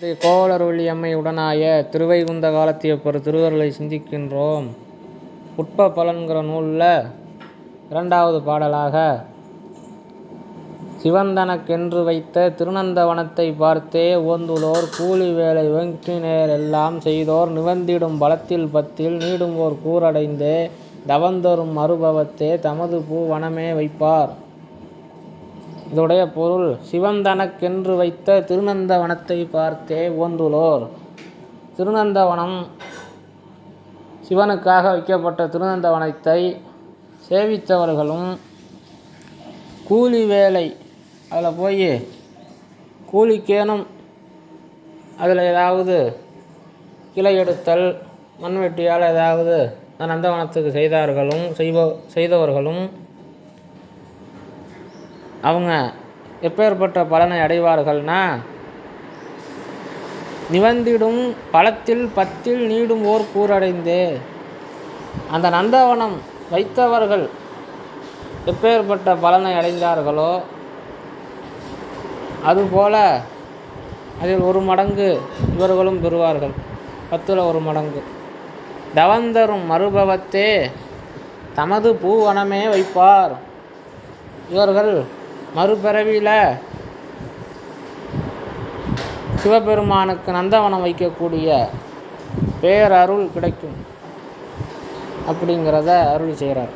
கோவலருளியம்மை உடனாய திருவைகுந்த காலத்தியப்பர் திருவருளை சிந்திக்கின்றோம். புட்ப பலன்கிற நூலில் 2வது பாடலாக சிவந்தனக்கென்று வைத்த திருநந்தவனத்தை பார்த்தே ஓந்துளோர் கூலி வேலை வெங்கினேர் எல்லாம் செய்தோர் நிவந்திடும் பலத்தில் பத்தில் நீடும்போர் கூரடைந்தே தவந்தரும் மறுபவத்தே தமது பூ வனமே வைப்பார். இதோடைய பொருள், சிவந்தனக்கென்று வைத்த திருநந்தவனத்தை பார்த்தே ஓந்துளோர். திருநந்தவனம், சிவனுக்காக வைக்கப்பட்ட திருநந்தவனத்தை சேவித்தவர்களும் கூலி வேலை, அதில் போய் கூலிக்கேனும் அதில் ஏதாவது கிளை எடுத்தல் மண்வெட்டியால் ஏதாவது நந்தவனத்துக்கு செய்தவர்களும் அவங்க எப்பேற்பட்ட பலனை அடைவார்கள்னா, நிவந்திடும் பலத்தில் பத்தில் நீடும் ஓர் கூரடைந்தே. அந்த நந்தவனம் வைத்தவர்கள் எப்பேற்பட்ட பலனை அடைந்தார்களோ அதுபோல அதில் 1 மடங்கு இவர்களும் பெறுவார்கள். 10ல் 1 மடங்கு. தவந்தரும் மறுபவத்தே தமது பூவனமே வைப்பார். இவர்கள் மறுபிறவியில் சிவபெருமானுக்கு நந்தவனம் வைக்கக்கூடிய பேரருள் கிடைக்கும் அப்படிங்கிறத அருள் செய்கிறார்.